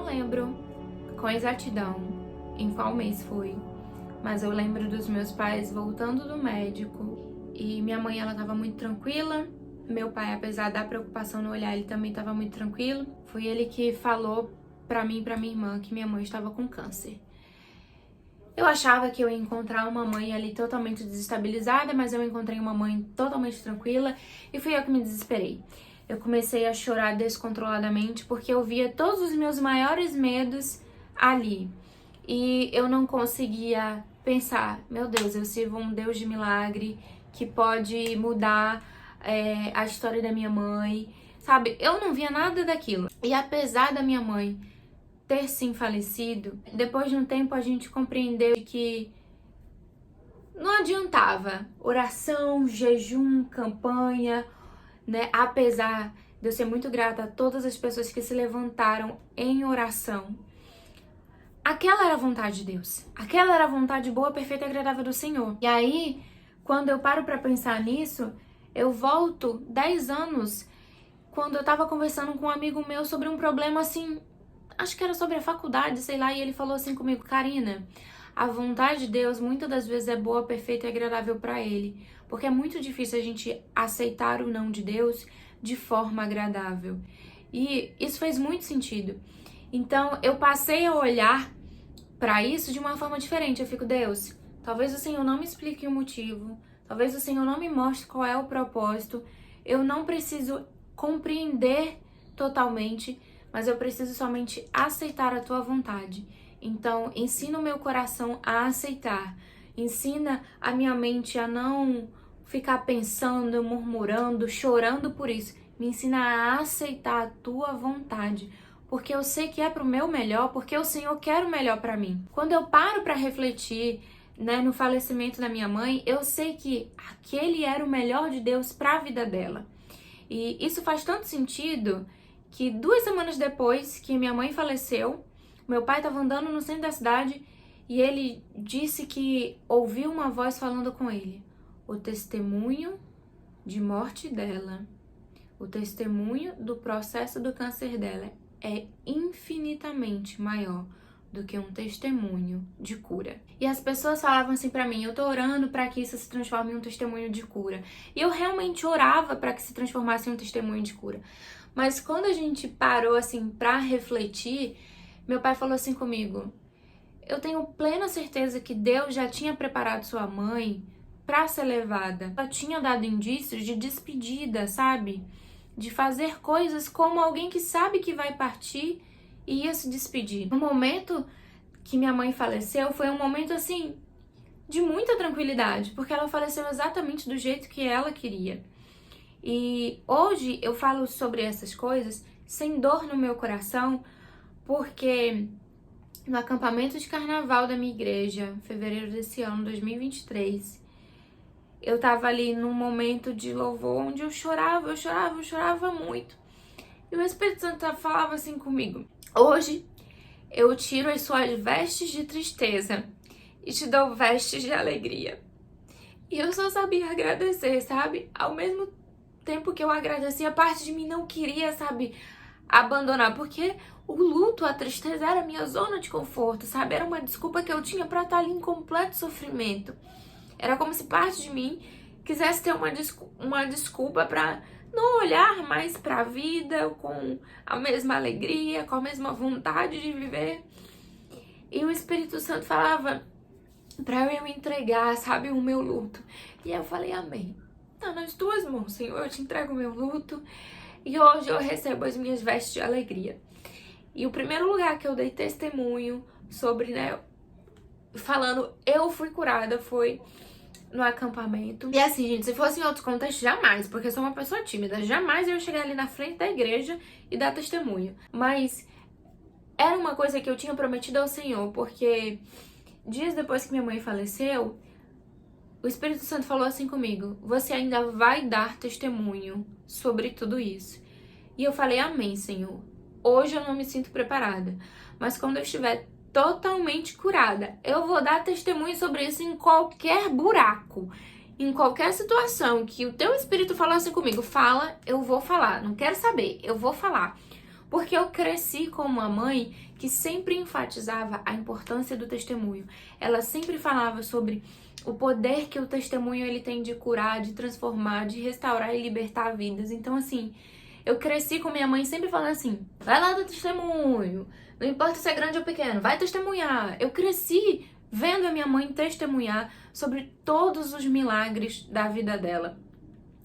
não lembro com exatidão em qual mês foi, mas eu lembro dos meus pais voltando do médico e minha mãe, ela tava muito tranquila. Meu pai, apesar da preocupação no olhar, ele também tava muito tranquilo. Foi ele que falou pra mim e pra minha irmã que minha mãe estava com câncer. Eu achava que eu ia encontrar uma mãe ali totalmente desestabilizada, mas eu encontrei uma mãe totalmente tranquila e fui eu que me desesperei. Eu comecei a chorar descontroladamente porque eu via todos os meus maiores medos ali. E eu não conseguia pensar, meu Deus, eu sirvo um Deus de milagre que pode mudar a história da minha mãe, sabe? Eu não via nada daquilo. E apesar da minha mãe ter sim falecido, depois de um tempo a gente compreendeu que não adiantava oração, jejum, campanha, né? Apesar de eu ser muito grata a todas as pessoas que se levantaram em oração, aquela era a vontade de Deus. Aquela era a vontade boa, perfeita e agradável do Senhor. E aí, quando eu paro pra pensar nisso, eu volto 10 anos, quando eu tava conversando com um amigo meu sobre um problema assim, acho que era sobre a faculdade, sei lá, e ele falou assim comigo: Karina, a vontade de Deus muitas das vezes é boa, perfeita e agradável pra Ele, porque é muito difícil a gente aceitar o não de Deus de forma agradável. E isso fez muito sentido. Então eu passei a olhar pra isso de uma forma diferente. Eu fico, Deus, talvez o Senhor não me explique o motivo, talvez o Senhor não me mostre qual é o propósito, eu não preciso compreender totalmente, mas eu preciso somente aceitar a tua vontade. Então, ensina o meu coração a aceitar. Ensina a minha mente a não ficar pensando, murmurando, chorando por isso. Me ensina a aceitar a tua vontade, porque eu sei que é pro meu melhor, porque o Senhor quer o melhor para mim. Quando eu paro para refletir, né, no falecimento da minha mãe, eu sei que aquele era o melhor de Deus para a vida dela. E isso faz tanto sentido que 2 semanas depois que minha mãe faleceu, meu pai estava andando no centro da cidade e ele disse que ouviu uma voz falando com ele: o testemunho de morte dela, o testemunho do processo do câncer dela é infinitamente maior do que um testemunho de cura. E as pessoas falavam assim pra mim: eu tô orando pra que isso se transforme em um testemunho de cura. E eu realmente orava pra que se transformasse em um testemunho de cura. Mas quando a gente parou assim pra refletir, meu pai falou assim comigo: eu tenho plena certeza que Deus já tinha preparado sua mãe pra ser levada. Ela tinha dado indícios de despedida, sabe? De fazer coisas como alguém que sabe que vai partir e ia se despedir. O momento que minha mãe faleceu foi um momento assim de muita tranquilidade, porque ela faleceu exatamente do jeito que ela queria. E hoje eu falo sobre essas coisas sem dor no meu coração, porque no acampamento de carnaval da minha igreja, em fevereiro desse ano, 2023, eu tava ali num momento de louvor onde eu chorava muito. E o Espírito Santo falava assim comigo: hoje eu tiro as suas vestes de tristeza e te dou vestes de alegria. E eu só sabia agradecer, sabe? Ao mesmo tempo que eu agradecia, a parte de mim não queria, sabe, abandonar, porque o luto, a tristeza era a minha zona de conforto, sabe? Era uma desculpa que eu tinha pra estar ali em completo sofrimento. Era como se parte de mim quisesse ter uma desculpa pra não olhar mais pra vida com a mesma alegria, com a mesma vontade de viver. E o Espírito Santo falava pra eu entregar, sabe, o meu luto. E eu falei: amém. Tá nas tuas mãos, Senhor, eu te entrego o meu luto. E hoje eu recebo as minhas vestes de alegria. E o primeiro lugar que eu dei testemunho sobre, né, falando eu fui curada, foi no acampamento. E assim, gente, se fosse em outros contextos, jamais, porque eu sou uma pessoa tímida, jamais eu ia chegar ali na frente da igreja e dar testemunho. Mas era uma coisa que eu tinha prometido ao Senhor, porque dias depois que minha mãe faleceu, o Espírito Santo falou assim comigo: você ainda vai dar testemunho sobre tudo isso. E eu falei: amém, Senhor. Hoje eu não me sinto preparada, mas quando eu estiver totalmente curada, eu vou dar testemunho sobre isso em qualquer buraco, em qualquer situação que o teu Espírito falar assim comigo: fala, eu vou falar, não quero saber, eu vou falar. Porque eu cresci com uma mãe que sempre enfatizava a importância do testemunho. Ela sempre falava sobre o poder que o testemunho ele tem de curar, de transformar, de restaurar e libertar vidas. Então, assim, eu cresci com minha mãe sempre falando assim, vai lá do testemunho, não importa se é grande ou pequeno, vai testemunhar. Eu cresci vendo a minha mãe testemunhar sobre todos os milagres da vida dela.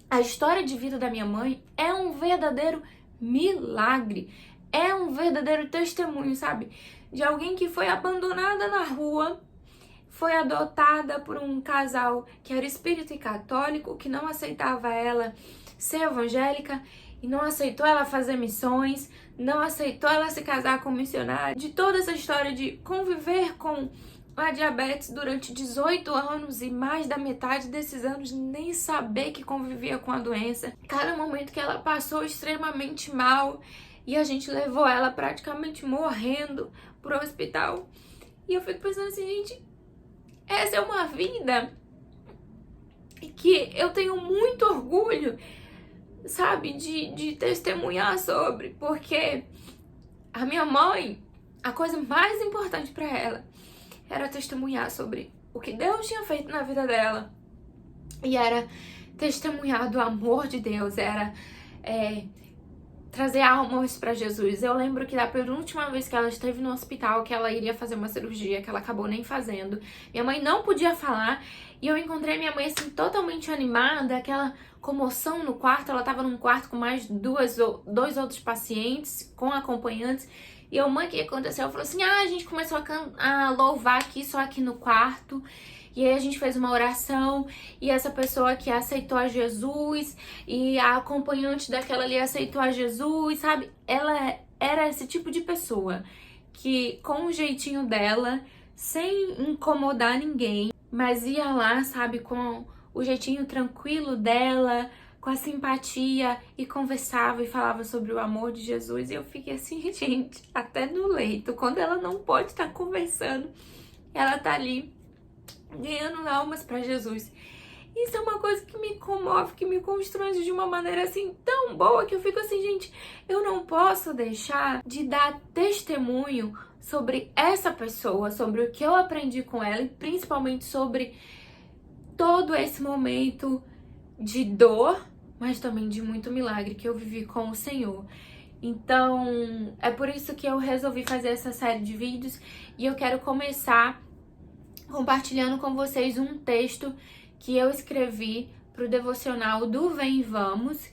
A história de vida da minha mãe é um verdadeiro milagre, é um verdadeiro testemunho, sabe? De alguém que foi abandonada na rua, foi adotada por um casal que era espírita e católico, que não aceitava ela ser evangélica e não aceitou ela fazer missões, não aceitou ela se casar com um missionário. De toda essa história de conviver com a diabetes durante 18 anos e mais da metade desses anos nem saber que convivia com a doença. Cada momento que ela passou extremamente mal e a gente levou ela praticamente morrendo pro hospital. E eu fico pensando assim, gente, essa é uma vida que eu tenho muito orgulho, sabe, de testemunhar sobre, porque a minha mãe, a coisa mais importante para ela era testemunhar sobre o que Deus tinha feito na vida dela. E era testemunhar do amor de Deus, era trazer almas para Jesus. Eu lembro que da penúltima vez que ela esteve no hospital, que ela iria fazer uma cirurgia, que ela acabou nem fazendo, minha mãe não podia falar, e eu encontrei minha mãe assim, totalmente animada, aquela comoção no quarto. Ela estava num quarto com mais dois outros pacientes, com acompanhantes. E eu, mãe, o que aconteceu? Ela falou assim, a gente começou a louvar aqui, só aqui no quarto. E aí a gente fez uma oração, e essa pessoa que aceitou a Jesus, e a acompanhante daquela ali aceitou a Jesus, sabe? Ela era esse tipo de pessoa que, com o jeitinho dela, sem incomodar ninguém, mas ia lá, sabe, com o jeitinho tranquilo dela, com a simpatia, e conversava e falava sobre o amor de Jesus. E eu fiquei assim, gente, até no leito, quando ela não pode estar conversando, ela tá ali ganhando almas para Jesus. Isso é uma coisa que me comove, que me constrange de uma maneira assim tão boa, que eu fico assim, gente, eu não posso deixar de dar testemunho sobre essa pessoa, sobre o que eu aprendi com ela, e principalmente sobre todo esse momento de dor, mas também de muito milagre que eu vivi com o Senhor. Então, é por isso que eu resolvi fazer essa série de vídeos, e eu quero começar compartilhando com vocês um texto que eu escrevi para o devocional do Vem Vamos.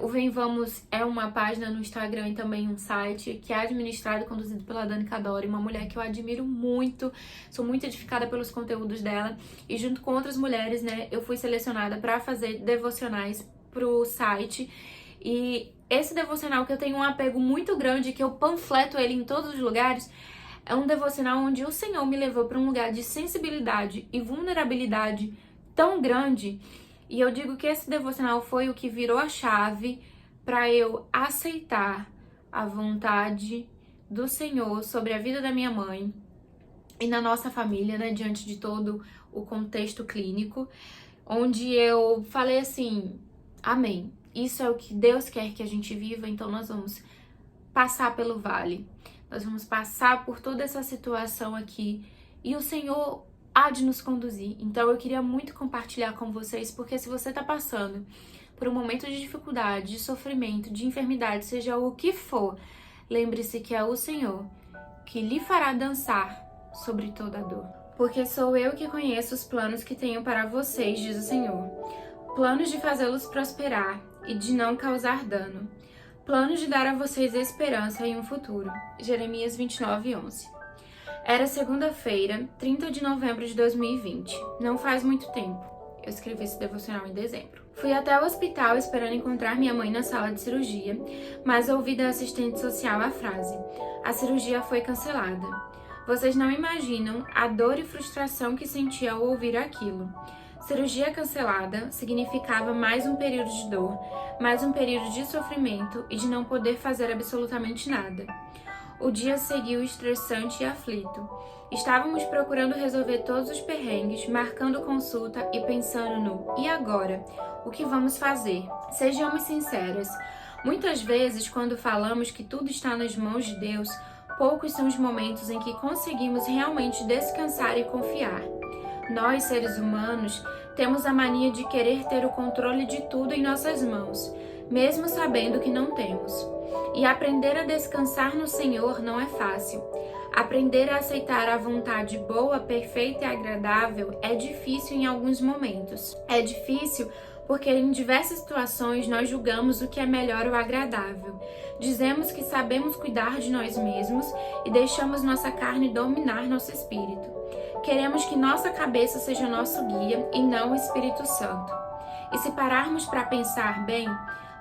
O Vem Vamos é uma página no Instagram e também um site que é administrado e conduzido pela Dani Cadori, uma mulher que eu admiro muito, sou muito edificada pelos conteúdos dela, e junto com outras mulheres, né, eu fui selecionada para fazer devocionais pro site. E esse devocional, que eu tenho um apego muito grande, que eu panfleto ele em todos os lugares, é um devocional onde o Senhor me levou para um lugar de sensibilidade e vulnerabilidade tão grande. E eu digo que esse devocional foi o que virou a chave para eu aceitar a vontade do Senhor sobre a vida da minha mãe e na nossa família, né, diante de todo o contexto clínico, onde eu falei assim, amém, isso é o que Deus quer que a gente viva, então nós vamos passar pelo vale. Nós vamos passar por toda essa situação aqui e o Senhor há de nos conduzir. Então eu queria muito compartilhar com vocês, porque se você está passando por um momento de dificuldade, de sofrimento, de enfermidade, seja o que for, lembre-se que é o Senhor que lhe fará dançar sobre toda a dor. Porque sou eu que conheço os planos que tenho para vocês, diz o Senhor. Planos de fazê-los prosperar e de não causar dano. Planos de dar a vocês esperança e um futuro. Jeremias 29:11. Era segunda-feira, 30 de novembro de 2020. Não faz muito tempo. Eu escrevi esse devocional em dezembro. Fui até o hospital esperando encontrar minha mãe na sala de cirurgia, mas ouvi da assistente social a frase: a cirurgia foi cancelada. Vocês não imaginam a dor e frustração que senti ao ouvir aquilo. Cirurgia cancelada significava mais um período de dor, mais um período de sofrimento e de não poder fazer absolutamente nada. O dia seguiu estressante e aflito. Estávamos procurando resolver todos os perrengues, marcando consulta e pensando no "e agora? O que vamos fazer?". Sejamos sinceras, Muitas vezes, quando falamos que tudo está nas mãos de Deus, poucos são os momentos em que conseguimos realmente descansar e confiar. Nós, seres humanos, temos a mania de querer ter o controle de tudo em nossas mãos, mesmo sabendo que não temos. E aprender a descansar no Senhor não é fácil. Aprender a aceitar a vontade boa, perfeita e agradável é difícil em alguns momentos. É difícil porque em diversas situações nós julgamos o que é melhor ou agradável. Dizemos que sabemos cuidar de nós mesmos e deixamos nossa carne dominar nosso espírito. Queremos que nossa cabeça seja nosso guia e não o Espírito Santo. E se pararmos para pensar bem,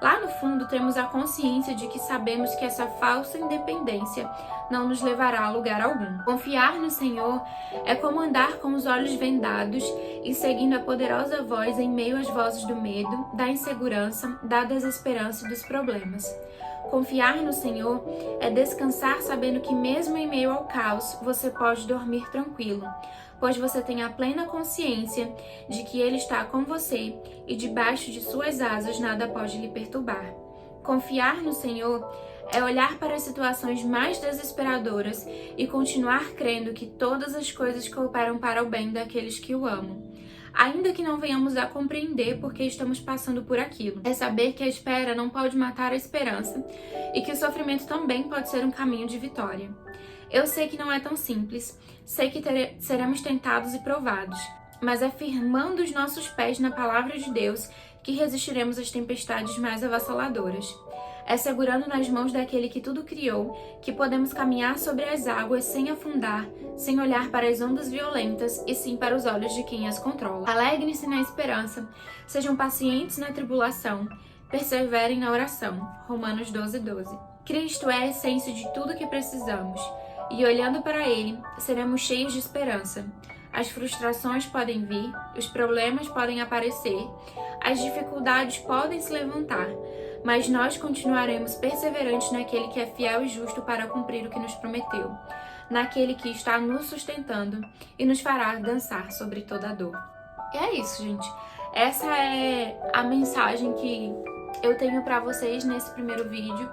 lá no fundo temos a consciência de que sabemos que essa falsa independência não nos levará a lugar algum. Confiar no Senhor é como andar com os olhos vendados e seguindo a poderosa voz em meio às vozes do medo, da insegurança, da desesperança e dos problemas. Confiar no Senhor é descansar sabendo que mesmo em meio ao caos, você pode dormir tranquilo, pois você tem a plena consciência de que Ele está com você e debaixo de suas asas nada pode lhe perturbar. Confiar no Senhor é olhar para as situações mais desesperadoras e continuar crendo que todas as coisas cooperam para o bem daqueles que o amam. Ainda que não venhamos a compreender por que estamos passando por aquilo. É saber que a espera não pode matar a esperança e que o sofrimento também pode ser um caminho de vitória. Eu sei que não é tão simples, sei que seremos tentados e provados, mas é firmando os nossos pés na palavra de Deus que resistiremos às tempestades mais avassaladoras. É segurando nas mãos daquele que tudo criou que podemos caminhar sobre as águas sem afundar, sem olhar para as ondas violentas e sim para os olhos de quem as controla. Alegrem-se na esperança, sejam pacientes na tribulação, perseverem na oração. Romanos 12:12. Cristo é a essência de tudo que precisamos e olhando para Ele, seremos cheios de esperança. As frustrações podem vir, os problemas podem aparecer, as dificuldades podem se levantar, mas nós continuaremos perseverantes naquele que é fiel e justo para cumprir o que nos prometeu, naquele que está nos sustentando e nos fará dançar sobre toda a dor. E é isso, gente. Essa é a mensagem que eu tenho para vocês nesse primeiro vídeo.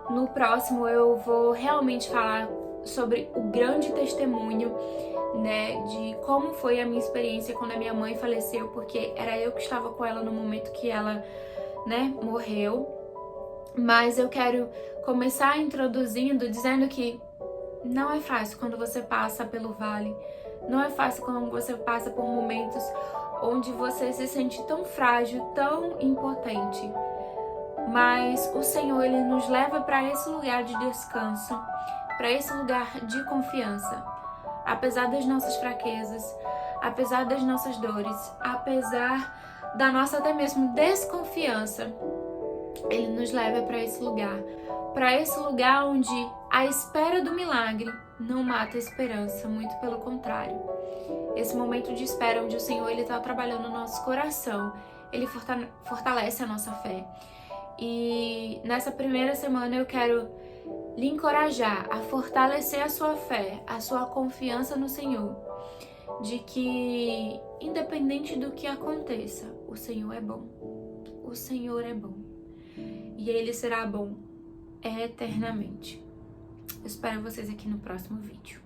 No próximo eu vou realmente falar sobre o grande testemunho, né, de como foi a minha experiência quando a minha mãe faleceu, porque era eu que estava com ela no momento que ela, né, morreu. Mas eu quero começar introduzindo, dizendo que não é fácil quando você passa pelo vale, não é fácil quando você passa por momentos onde você se sente tão frágil, tão impotente. Mas o Senhor, Ele nos leva para esse lugar de descanso, para esse lugar de confiança. Apesar das nossas fraquezas, apesar das nossas dores, apesar da nossa até mesmo desconfiança, Ele nos leva para esse lugar onde a espera do milagre não mata a esperança, muito pelo contrário. Esse momento de espera onde o Senhor está trabalhando no nosso coração, Ele fortalece a nossa fé. E nessa primeira semana eu quero lhe encorajar a fortalecer a sua fé, a sua confiança no Senhor, de que independente do que aconteça, o Senhor é bom. O Senhor é bom. E Ele será bom eternamente. Eu espero vocês aqui no próximo vídeo.